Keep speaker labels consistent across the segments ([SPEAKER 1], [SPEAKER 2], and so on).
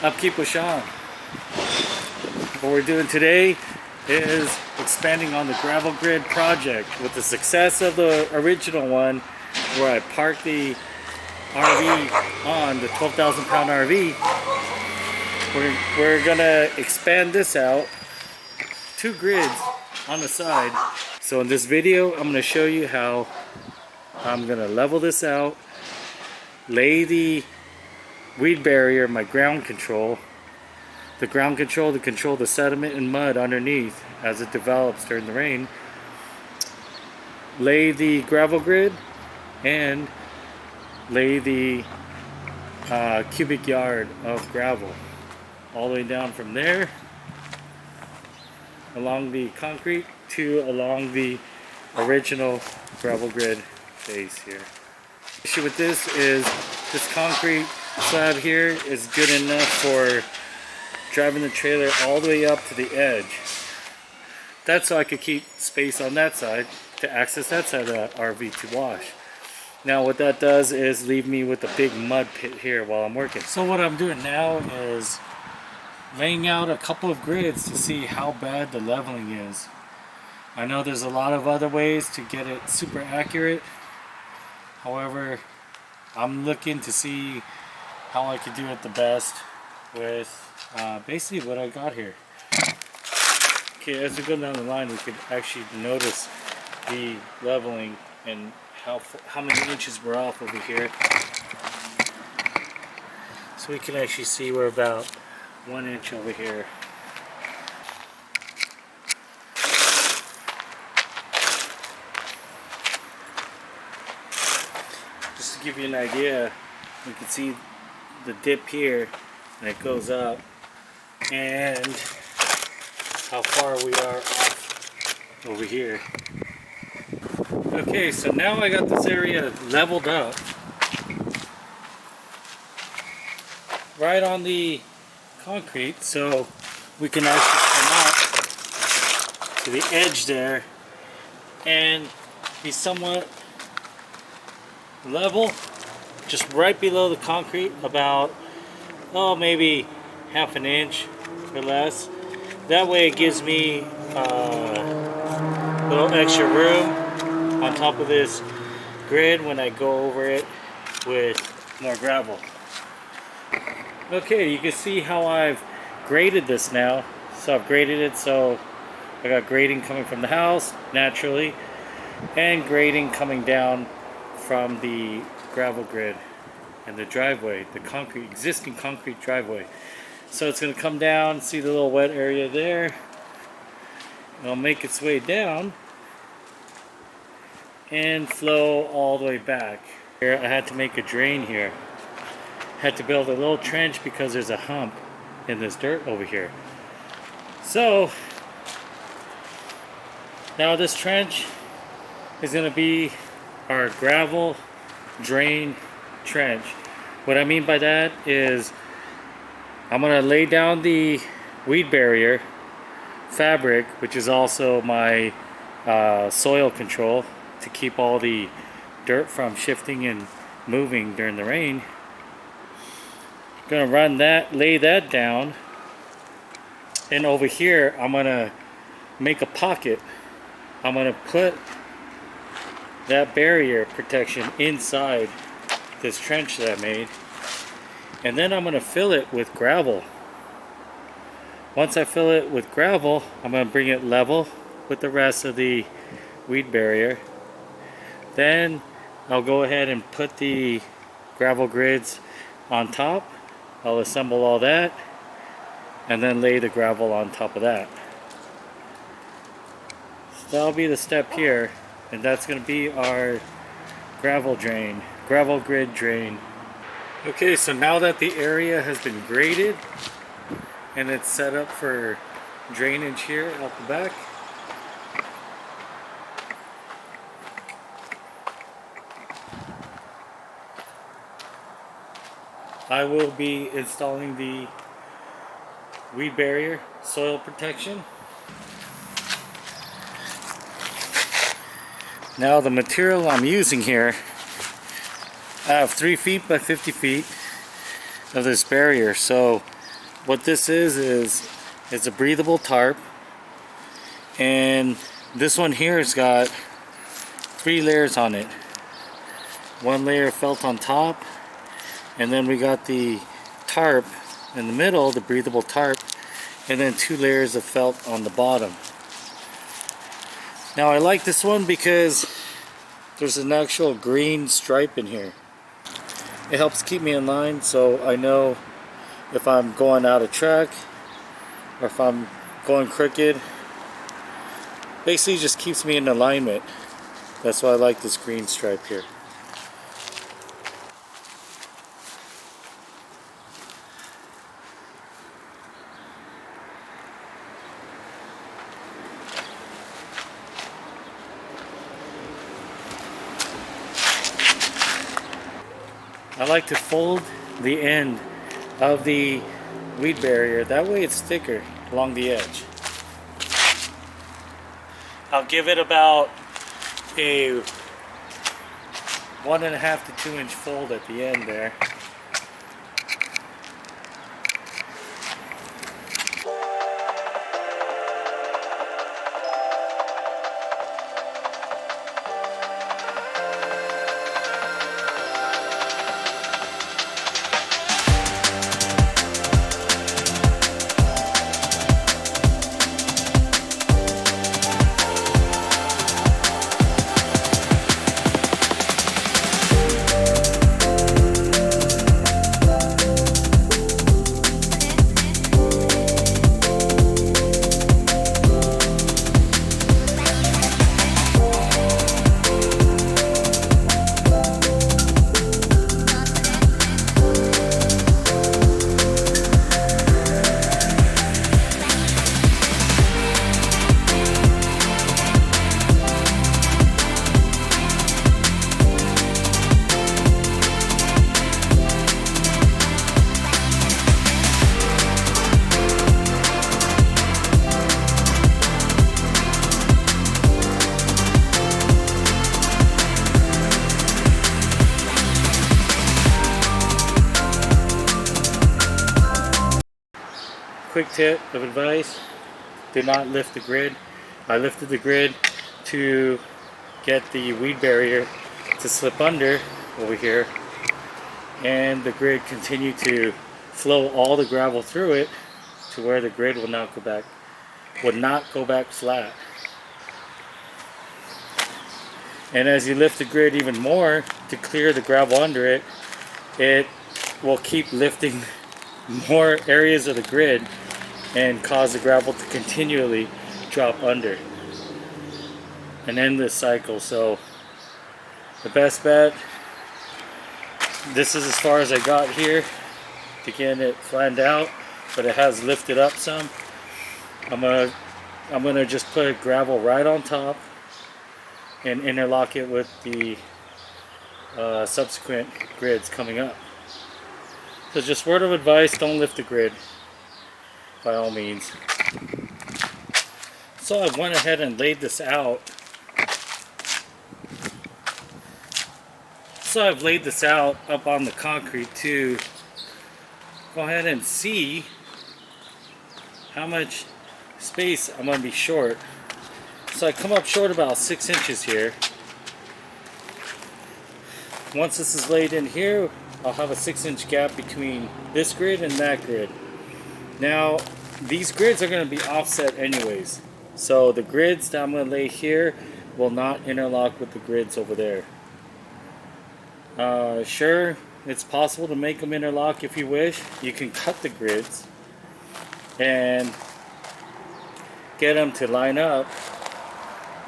[SPEAKER 1] Upkeep with Sean. What we're doing today is expanding on the gravel grid project. With the success of the original one, where I parked the RV on the 12,000 pound RV, we're gonna expand this out, 2 grids on the side. So in this video, I'm gonna show you how I'm gonna level this out, lay the weed barrier, my ground control, the ground control to control the sediment and mud underneath as it develops during the rain, lay the gravel grid, and lay the cubic yard of gravel all the way down from there along the concrete to along the original gravel grid base here. The issue with this is this concrete slab here is good enough for driving the trailer all the way up to the edge. That's so I could keep space on that side to access that side of the RV to wash. Now what that does is leave me with a big mud pit here while I'm working. So what I'm doing now is laying out a couple of grids to see how bad the leveling is. I know there's a lot of other ways to get it super accurate. However, I'm looking to see how I can do it the best with basically what I got here. Okay, as we go down the line, we could actually notice the leveling and how many inches we're off over here. So we can actually see we're about 1 inch over here. Just to give you an idea, you can see the dip here, and it goes up, and how far we are off over here. Okay, so now I got this area leveled up right on the concrete, so we can actually come out to the edge there and be somewhat level, just right below the concrete, about maybe half an inch or less. That way it gives me a little extra room on top of this grid when I go over it with more gravel. Okay, you can see how I've graded this now. So I've graded it so I got grading coming from the house naturally, and grading coming down from the gravel grid and the driveway, the existing concrete driveway. So it's going to come down, see the little wet area there. It'll make its way down and flow all the way back. Here I had to make a drain here. Had to build a little trench because there's a hump in this dirt over here. So now this trench is going to be our gravel drain trench. What I mean by that is I'm going to lay down the weed barrier fabric, which is also my soil control to keep all the dirt from shifting and moving during the rain. Gonna run that, lay that down, and over here I'm gonna make a pocket. I'm gonna put that barrier protection inside this trench that I made, and then I'm gonna fill it with gravel. Once I fill it with gravel, I'm gonna bring it level with the rest of the weed barrier. Then I'll go ahead and put the gravel grids on top. I'll assemble all that and then lay the gravel on top of that. So that'll be the step here, and that's going to be our gravel grid drain. Okay, so now that the area has been graded and it's set up for drainage here out the back, I will be installing the weed barrier soil protection. Now the material I'm using here, I have 3 feet by 50 feet of this barrier, so what this is it's a breathable tarp, and this one here has got 3 layers on it. 1 layer felt on top, and then we got the tarp in the middle, the breathable tarp, and then 2 layers of felt on the bottom. Now I like this one because there's an actual green stripe in here. It helps keep me in line, so I know if I'm going out of track or if I'm going crooked. Basically just keeps me in alignment. That's why I like this green stripe here. I like to fold the end of the weed barrier, that way it's thicker along the edge. I'll give it about a 1.5 to 2 inch fold at the end there. Quick tip of advice, do not lift the grid. I lifted the grid to get the weed barrier to slip under over here, and the grid continued to flow all the gravel through it to where the grid would not go back flat. And as you lift the grid even more to clear the gravel under it, it will keep lifting more areas of the grid and cause the gravel to continually drop under and end this cycle. So the best bet, this is as far as I got here to get it flattened out, but it has lifted up some. I'm gonna just put gravel right on top and interlock it with the subsequent grids coming up. So just word of advice, don't lift the grid by all means. So I went ahead and laid this out. So I've laid this out up on the concrete to go ahead and see how much space I'm going to be short. So I come up short about 6 inches here. Once this is laid in here, I'll have a 6-inch gap between this grid and that grid. Now, these grids are going to be offset anyways. So the grids that I'm going to lay here will not interlock with the grids over there. Sure, it's possible to make them interlock if you wish. You can cut the grids and get them to line up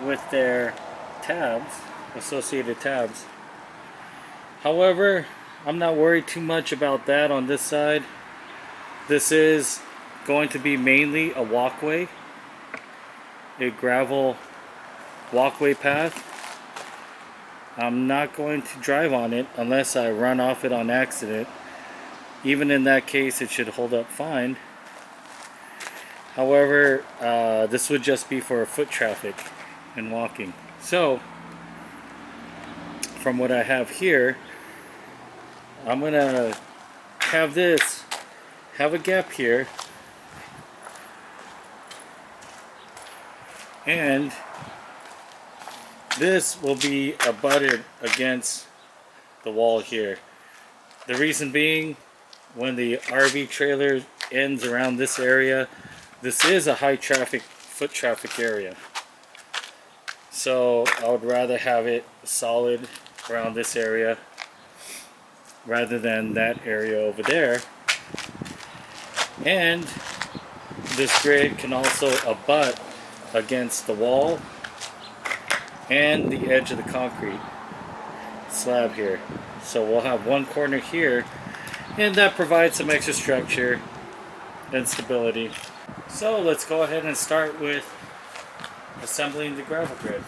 [SPEAKER 1] with their tabs, associated tabs. However, I'm not worried too much about that on this side. This is going to be mainly a walkway, a gravel walkway path. I'm not going to drive on it unless I run off it on accident. Even in that case, it should hold up fine. However, this would just be for foot traffic and walking. So, from what I have here, I'm gonna have this have a gap here, and this will be abutted against the wall here. The reason being, when the RV trailer ends around this area, this is a high traffic, foot traffic area. So I would rather have it solid around this area rather than that area over there. And this grid can also abut against the wall and the edge of the concrete slab here. So we'll have one corner here, and that provides some extra structure and stability. So let's go ahead and start with assembling the gravel grid.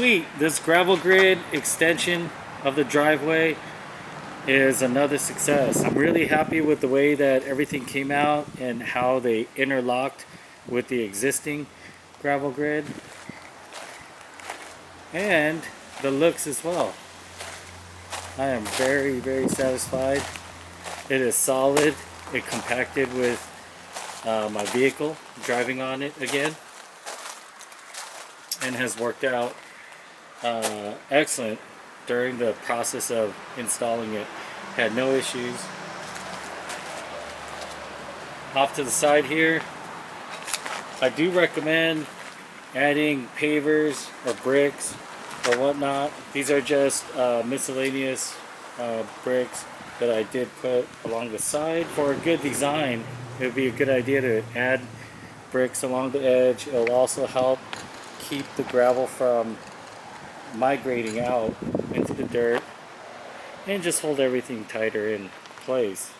[SPEAKER 1] sweet. This gravel grid extension of the driveway is another success. I'm really happy with the way that everything came out and how they interlocked with the existing gravel grid, and the looks as well. I am very, very satisfied. It is solid. It compacted with my vehicle, driving on it again, and has worked out excellent during the process of installing it. Had no issues. Off to the side here, I do recommend adding pavers or bricks or whatnot. These are just miscellaneous bricks that I did put along the side. For a good design, it would be a good idea to add bricks along the edge. It'll also help keep the gravel from migrating out into the dirt and just hold everything tighter in place.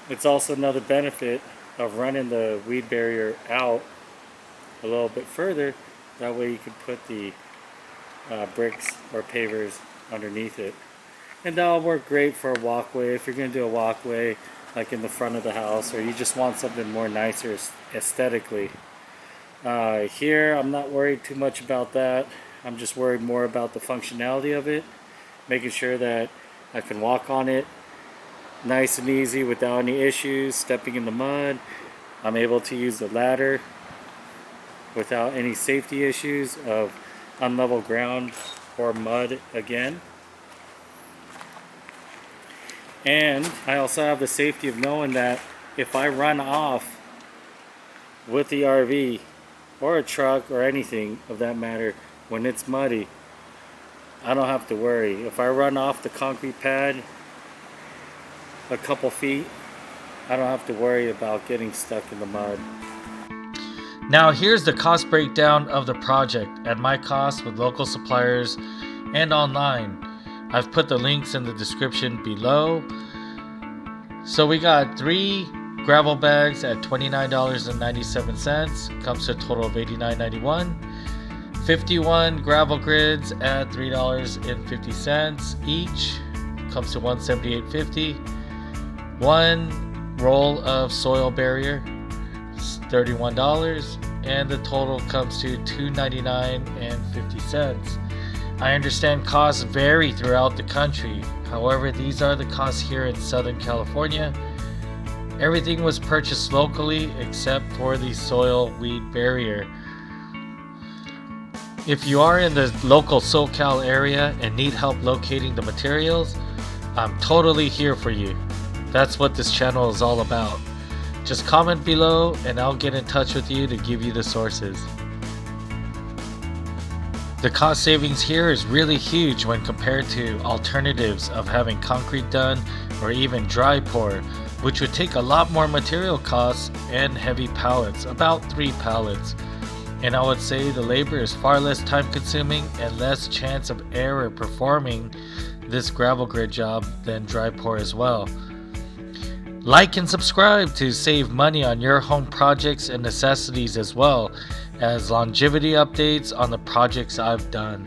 [SPEAKER 1] It's also another benefit of running the weed barrier out a little bit further. That way you can put the bricks or pavers underneath it, and that'll work great for a walkway. If you're going to do a walkway like in the front of the house, or you just want something more nicer aesthetically. Here I'm not worried too much about that. I'm just worried more about the functionality of it, making sure that I can walk on it nice and easy without any issues stepping in the mud. I'm able to use the ladder without any safety issues of unlevel ground or mud again. And I also have the safety of knowing that if I run off with the RV or a truck or anything of that matter when it's muddy, I don't have to worry. If I run off the concrete pad a couple feet, I don't have to worry about getting stuck in the mud. Now here's the cost breakdown of the project at my cost with local suppliers and online. I've put the links in the description below. So we got 3 gravel bags at $29.97, comes to a total of $89.91. 51 gravel grids at $3.50 each, comes to $178.50. 1 roll of soil barrier, $31, and the total comes to $299.50. I understand costs vary throughout the country. However, these are the costs here in Southern California. Everything was purchased locally except for the soil weed barrier. If you are in the local SoCal area and need help locating the materials, I'm totally here for you. That's what this channel is all about. Just comment below and I'll get in touch with you to give you the sources. The cost savings here is really huge when compared to alternatives of having concrete done or even dry pour, which would take a lot more material costs and heavy pallets, about 3 pallets. And I would say the labor is far less time consuming and less chance of error performing this gravel grid job than dry pour as well. Like and subscribe to save money on your home projects and necessities, as well as longevity updates on the projects I've done.